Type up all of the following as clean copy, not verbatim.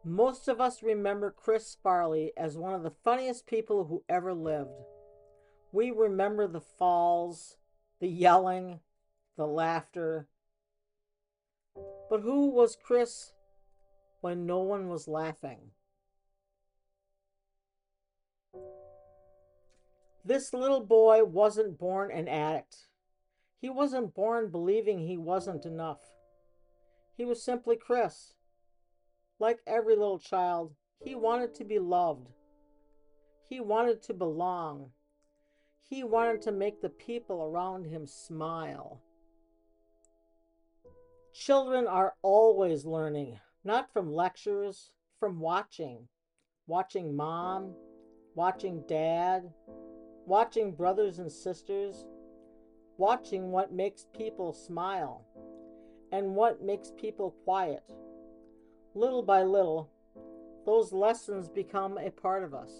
Most of us remember Chris Farley as one of the funniest people who ever lived. We remember the falls, the yelling, the laughter. But who was Chris when no one was laughing? This little boy wasn't born an addict. He wasn't born believing he wasn't enough. He was simply Chris. Like every little child, he wanted to be loved. He wanted to belong. He wanted to make the people around him smile. Children are always learning, not from lectures, from watching. Watching mom, watching dad, watching brothers and sisters, watching what makes people smile and what makes people quiet. Little by little, those lessons become a part of us.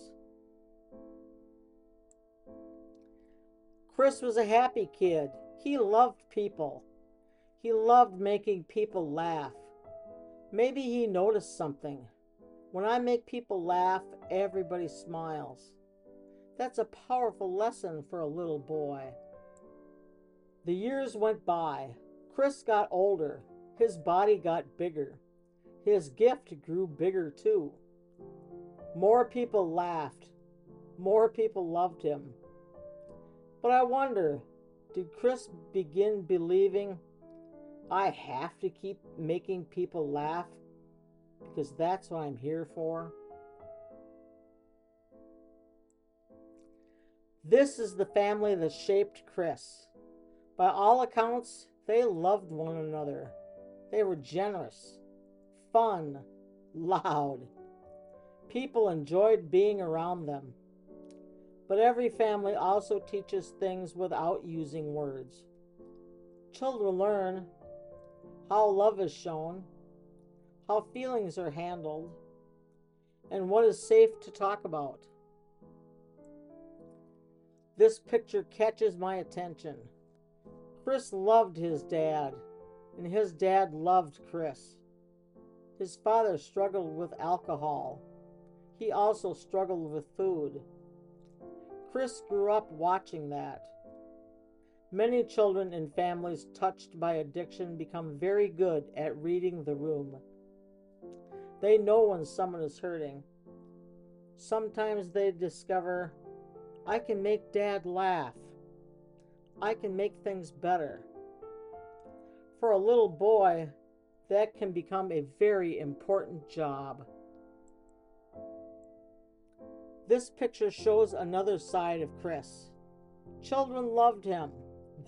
Chris was a happy kid. He loved people. He loved making people laugh. Maybe he noticed something. When I make people laugh, everybody smiles. That's a powerful lesson for a little boy. The years went by. Chris got older. His body got bigger. His gift grew bigger too. More people laughed. More people loved him. But I wonder, did Chris begin believing, I have to keep making people laugh because that's what I'm here for? This is the family that shaped Chris. By all accounts, they loved one another. They were generous, fun, loud. People enjoyed being around them. But every family also teaches things without using words. Children learn how love is shown, how feelings are handled, and what is safe to talk about. This picture catches my attention. Chris loved his dad, and his dad loved Chris. His father struggled with alcohol. He also struggled with food. Chris grew up watching that. Many children in families touched by addiction become very good at reading the room. They know when someone is hurting. Sometimes they discover, I can make dad laugh. I can make things better. For a little boy, that can become a very important job. This picture shows another side of Chris. Children loved him.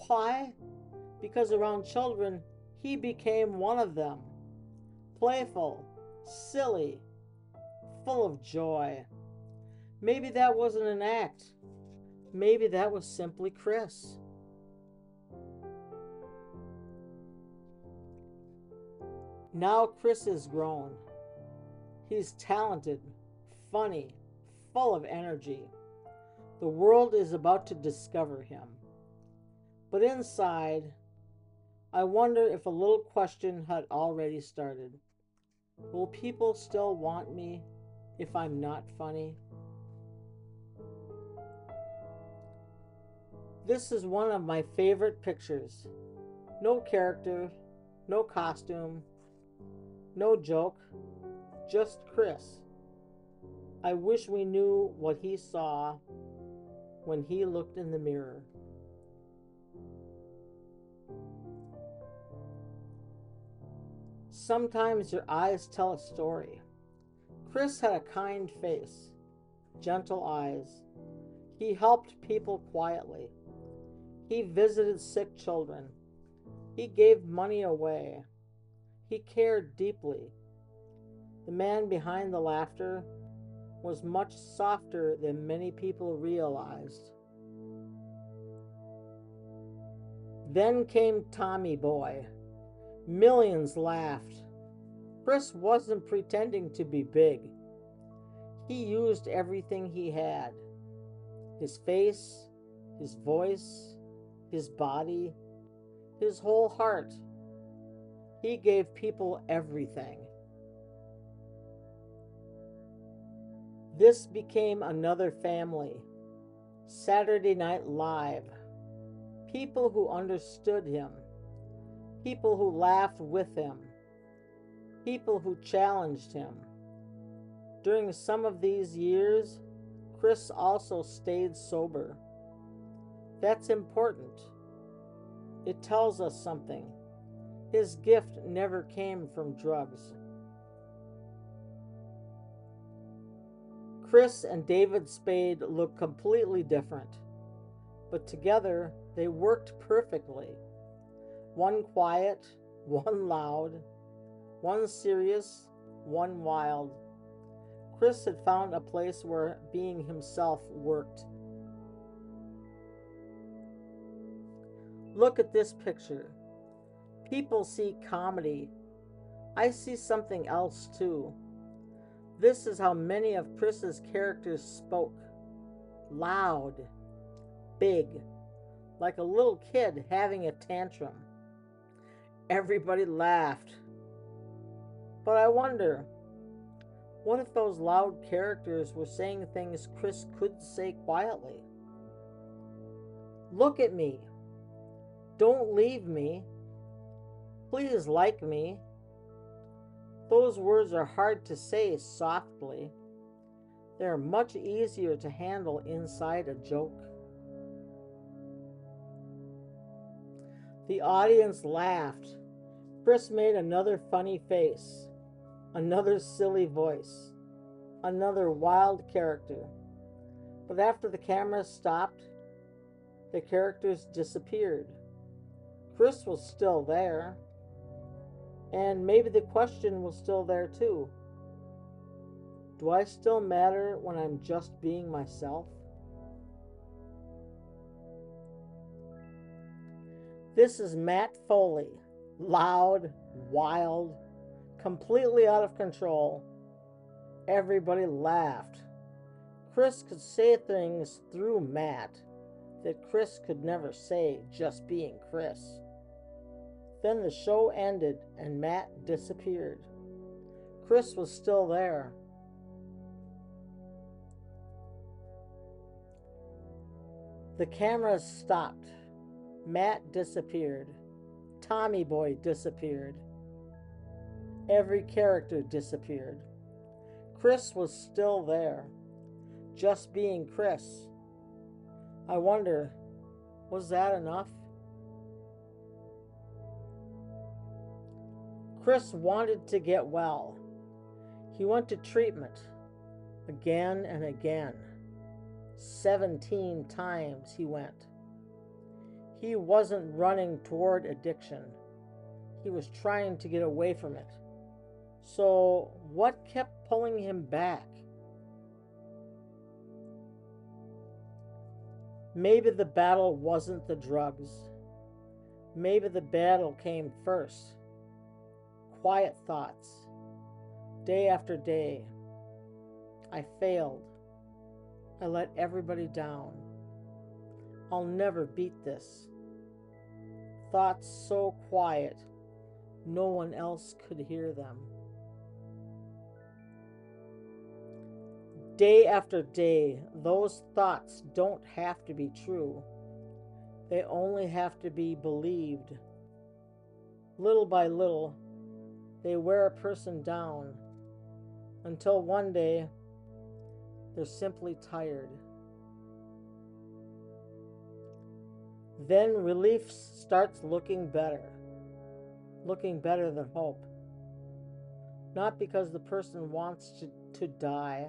Why? Because around children, he became one of them. Playful, silly, full of joy. Maybe that wasn't an act. Maybe that was simply Chris. Now Chris is grown. He's talented, funny, full of energy. The world is about to discover him. But inside, I wonder if a little question had already started. Will people still want me if I'm not funny? This is one of my favorite pictures. No character, no costume, no joke, just Chris. I wish we knew what he saw when he looked in the mirror. Sometimes your eyes tell a story. Chris had a kind face, gentle eyes. He helped people quietly. He visited sick children. He gave money away. He cared deeply. The man behind the laughter was much softer than many people realized. Then came Tommy Boy. Millions laughed. Chris wasn't pretending to be big. He used everything he had. His face, his voice, his body, his whole heart. He gave people everything. This became another family. Saturday Night Live. People who understood him. People who laughed with him. People who challenged him. During some of these years, Chris also stayed sober. That's important. It tells us something. His gift never came from drugs. Chris and David Spade look completely different, but together they worked perfectly. One quiet, one loud, one serious, one wild. Chris had found a place where being himself worked. Look at this picture. People see comedy. I see something else too. This is how many of Chris's characters spoke. Loud, big, like a little kid having a tantrum. Everybody laughed. But I wonder, what if those loud characters were saying things Chris couldn't say quietly? Look at me. Don't leave me. Please like me. Those words are hard to say softly. They're much easier to handle inside a joke. The audience laughed. Chris made another funny face, another silly voice, another wild character. But after the camera stopped, the characters disappeared. Chris was still there. And maybe the question was still there too. Do I still matter when I'm just being myself? This is Matt Foley. Loud, wild, completely out of control. Everybody laughed. Chris could say things through Matt that Chris could never say just being Chris. Then the show ended and Matt disappeared. Chris was still there. The cameras stopped. Matt disappeared. Tommy Boy disappeared. Every character disappeared. Chris was still there, just being Chris. I wonder, was that enough? Chris wanted to get well. He went to treatment again and again. 17 times he went. He wasn't running toward addiction. He was trying to get away from it. So what kept pulling him back? Maybe the battle wasn't the drugs. Maybe the battle came first. Quiet thoughts. Day after day. I failed. I let everybody down. I'll never beat this. Thoughts so quiet, no one else could hear them. Day after day, those thoughts don't have to be true. They only have to be believed. Little by little, they wear a person down until one day they're simply tired. Then relief starts looking better than hope. Not because the person wants to die,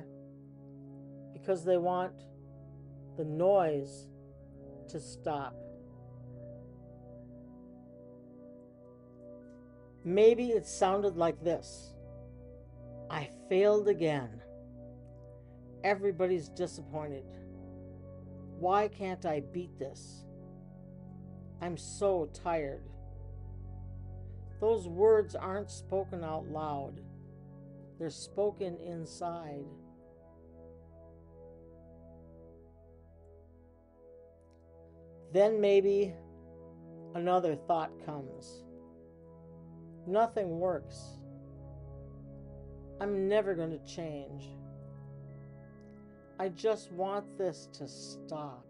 because they want the noise to stop. Maybe it sounded like this. I failed again. Everybody's disappointed. Why can't I beat this? I'm so tired. Those words aren't spoken out loud. They're spoken inside. Then maybe another thought comes. Nothing works. I'm never going to change. I just want this to stop.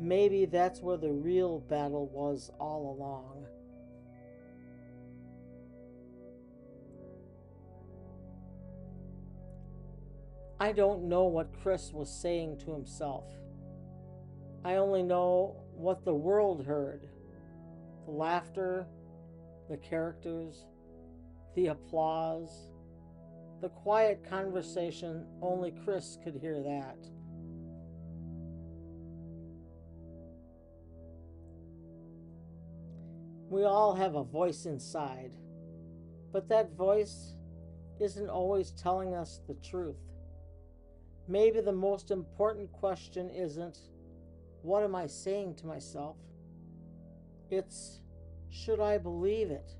Maybe that's where the real battle was all along. I don't know what Chris was saying to himself. I only know what the world heard. The laughter, the characters, the applause, the quiet conversation. Only Chris could hear that. We all have a voice inside, but that voice isn't always telling us the truth. Maybe the most important question isn't, what am I saying to myself? It's, should I believe it?